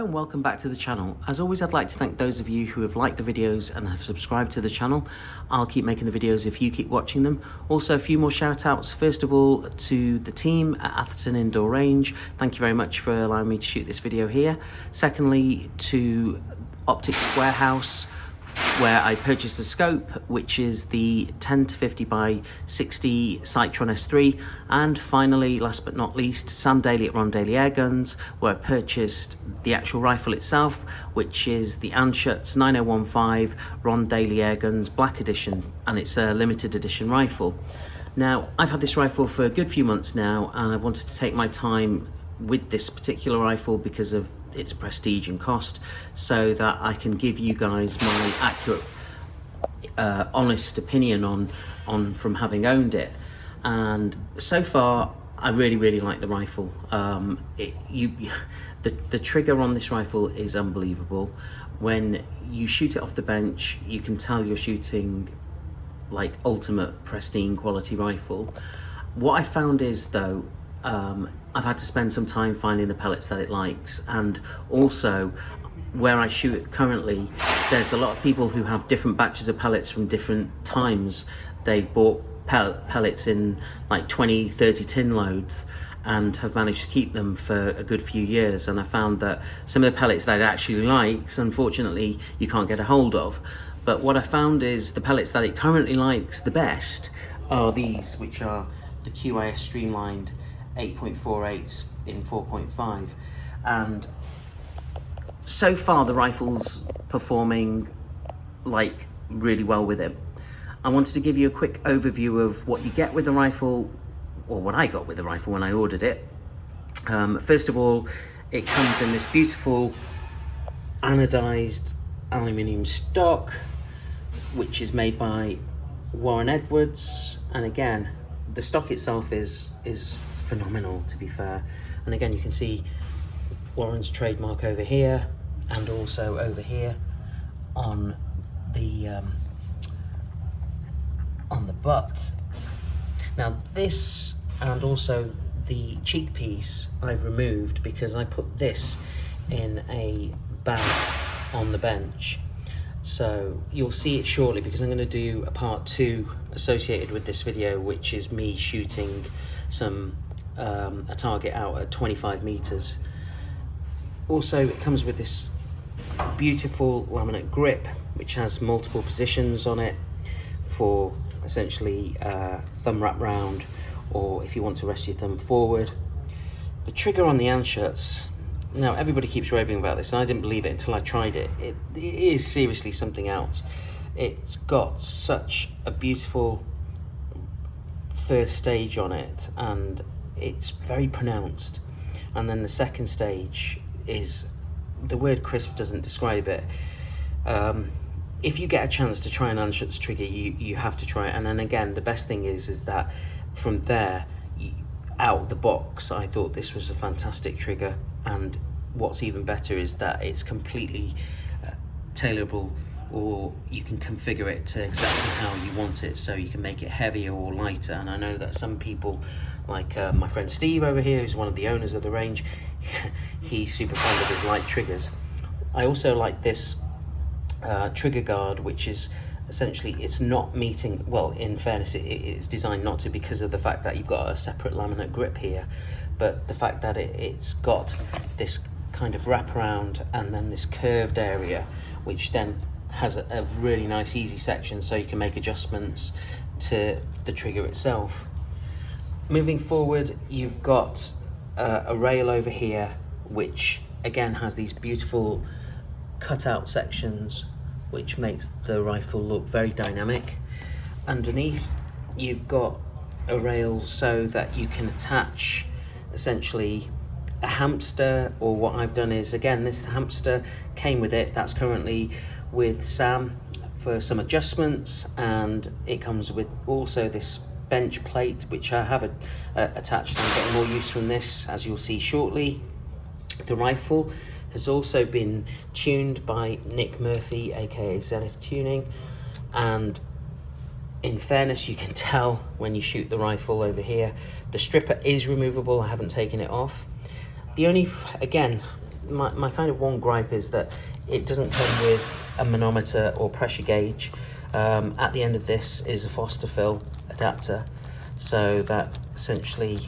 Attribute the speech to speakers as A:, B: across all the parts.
A: And welcome back to the channel. As always, I'd like to thank those of you who have liked the videos and have subscribed to the channel. I'll keep making the videos if you keep watching them. Also, a few more shout outs. First of all, to the team at Atherton Indoor Range. Thank you very much for allowing me to shoot this video here. Secondly, to Optics Warehouse, where I purchased the scope, which is the 10 to 50 by 60 Cytron S3. And finally, last but not least, Sam Daly at Ron Daly Air Guns, where I purchased the actual rifle itself, which is the Anschutz 9015 Ron Daly Air Guns Black Edition, and it's a limited edition rifle. Now, I've had this rifle for a good few months now, and I wanted to take my time with this particular rifle because of its prestige and cost, so that I can give you guys my accurate, honest opinion on from having owned it. And so far, I really like the rifle. The trigger on this rifle is unbelievable. When you shoot it off the bench, you can tell you're shooting like ultimate pristine quality rifle. What I found is though, I've had to spend some time finding the pellets that it likes, and also where I shoot it currently, there's a lot of people who have different batches of pellets from different times. They've bought pellets in like 20-30 tin loads and have managed to keep them for a good few years, and I found that some of the pellets that it actually likes, unfortunately, you can't get a hold of. But what I found is the pellets that it currently likes the best are these, which are the QIS Streamlined 8.48s in 4.5, and so far the rifle's performing like really well with it. I wanted to give you a quick overview of what you get with the rifle, or what I got with the rifle when I ordered it. First of all, it comes in this beautiful anodized aluminium stock, which is made by Warren Edwards, and again, the stock itself is phenomenal, to be fair. And again, you can see Warren's trademark over here, and also over here on the butt. Now this, and also the cheek piece, I've removed because I put this in a bag on the bench. So you'll see it shortly, because I'm going to do a part 2 associated with this video, which is me shooting a target out at 25 meters. Also, it comes with this beautiful laminate grip, which has multiple positions on it for essentially thumb wrap round, or if you want to rest your thumb forward. The trigger on the Anschutz, now everybody keeps raving about this, and I didn't believe it until I tried it. It is seriously something else. It's got such a beautiful first stage on it, and it's very pronounced. And then the second stage is, the word crisp doesn't describe it. If you get a chance to try an Anschutz trigger, you have to try it. And then again, the best thing is that from there, out of the box, I thought this was a fantastic trigger. And what's even better is that it's completely tailorable, or you can configure it to exactly how you want it, so you can make it heavier or lighter. And I know that some people, like my friend Steve over here, who's one of the owners of the range, he's super fond of his light triggers. I also like this trigger guard, which is essentially, it's not meeting, well, in fairness, it's designed not to, because of the fact that you've got a separate laminate grip here, but the fact that it's got this kind of wraparound and then this curved area, which then has a really nice easy section, so you can make adjustments to the trigger itself. Moving forward, you've got a rail over here, which again has these beautiful cutout sections, which makes the rifle look very dynamic. Underneath, you've got a rail so that you can attach essentially a hamster, or what I've done is, again, this hamster came with it, that's currently with Sam for some adjustments, and it comes with also this bench plate, which I have attached. I'm getting more use from this, as you'll see shortly. The rifle has also been tuned by Nick Murphy, aka Zenith Tuning, and in fairness, you can tell when you shoot the rifle over here. The stripper is removable, I haven't taken it off. The only, again, my kind of one gripe is that it doesn't come with a manometer or pressure gauge. At the end of this is a Foster fill adapter, so that essentially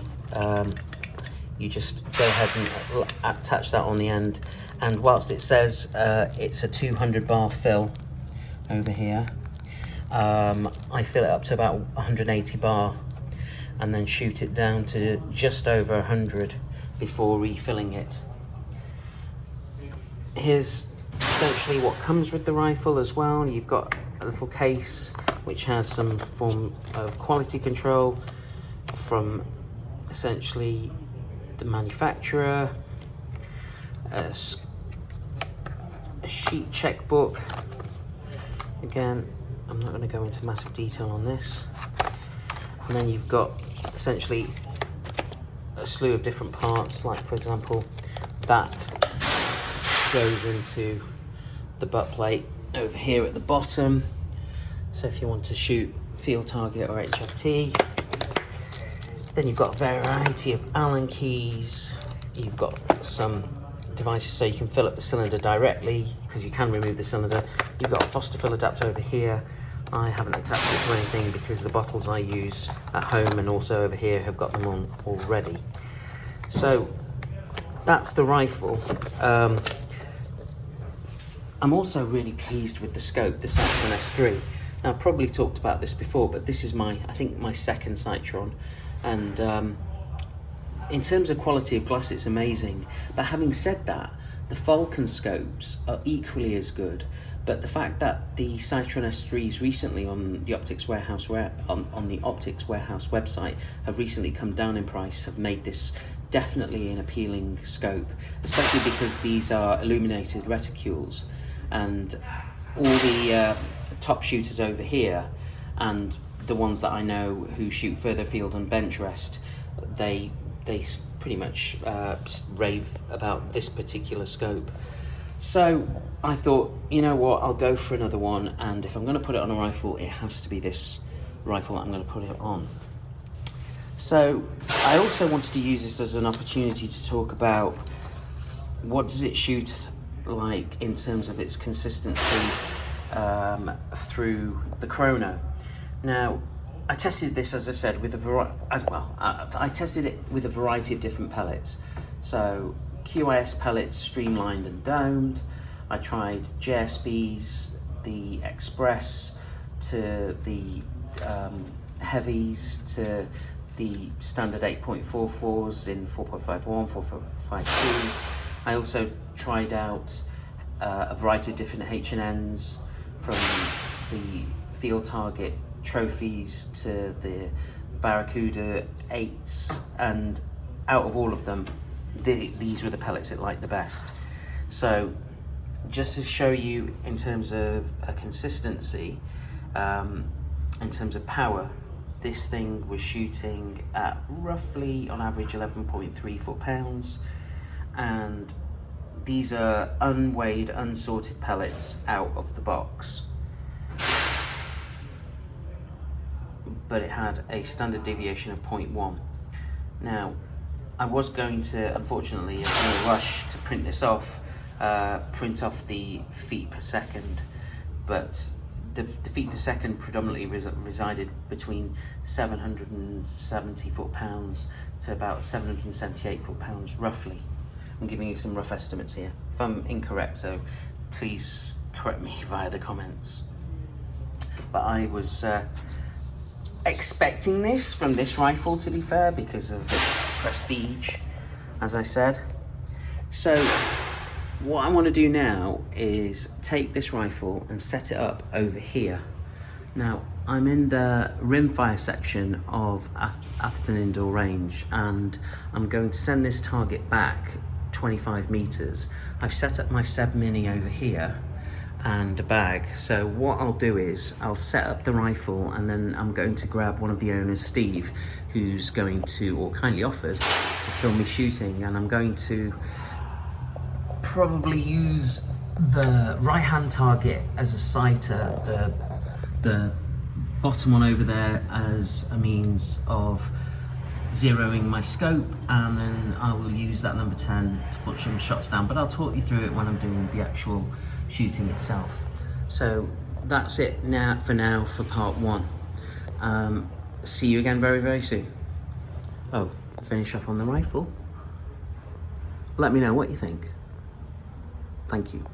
A: you just go ahead and attach that on the end. And whilst it says it's a 200 bar fill over here, I fill it up to about 180 bar and then shoot it down to just over 100 before refilling it. Here's essentially what comes with the rifle as well. You've got a little case which has some form of quality control from essentially the manufacturer, a sheet checkbook. Again, I'm not going to go into massive detail on this. And then you've got essentially a slew of different parts, like for example that goes into the butt plate over here at the bottom, so if you want to shoot field target or HFT. Then you've got a variety of Allen keys. You've got some devices so you can fill up the cylinder directly, because you can remove the cylinder. You've got a Foster fill adapter over here. I haven't attached it to anything because the bottles I use at home and also over here have got them on already. So that's the rifle. I'm also really pleased with the scope, the Citron S3. Now, I've probably talked about this before, but this is I think my second Citron. And in terms of quality of glass, it's amazing. But having said that, the Falcon scopes are equally as good. But the fact that the Citron S3s recently on the Optics Warehouse on the Optics Warehouse website have recently come down in price have made this definitely an appealing scope, especially because these are illuminated reticules, and all the top shooters over here and the ones that I know who shoot further field on bench rest, they pretty much rave about this particular scope. So I thought, you know what, I'll go for another one, and if I'm going to put it on a rifle, it has to be this rifle that I'm going to put it on. So I also wanted to use this as an opportunity to talk about what does it shoot like in terms of its consistency through the chrono. Now, I tested this, as I said, with I tested it with a variety of different pellets. So QIS pellets, streamlined and domed. I tried JSBs, the Express, to the heavies, to the standard 8.44s in 4.51, 4.52s. I also tried out a variety of different H&Ns, from the field target trophies to the Barracuda 8s, and out of all of them, these were the pellets it liked the best. So just to show you in terms of a consistency, in terms of power, this thing was shooting at roughly on average 11.3 foot-pounds, and these are unweighed, unsorted pellets out of the box. But it had a standard deviation of 0.1. Now, I was going to, unfortunately, in a rush to print this off, print off the feet per second, but the feet per second predominantly resided between 770 foot-pounds to about 778 foot-pounds, roughly. I'm giving you some rough estimates here. If I'm incorrect, so please correct me via the comments. But I was expecting this from this rifle, to be fair, because of its prestige, as I said. So what I want to do now is take this rifle and set it up over here. Now, I'm in the rimfire section of Atherton Indoor Range, and I'm going to send this target back 25 meters. I've set up my Seb Mini over here and a bag. So what I'll do is I'll set up the rifle, and then I'm going to grab one of the owners, Steve, who's going to, or kindly offered, to film me shooting, and I'm going to probably use the right hand target as a sighter, the bottom one over there as a means of zeroing my scope, and then I will use that number 10 to put some shots down, but I'll talk you through it when I'm doing the actual shooting itself. So that's it now for part 1. See you again very, very soon. Oh, finish off on the rifle. Let me know what you think. Thank you.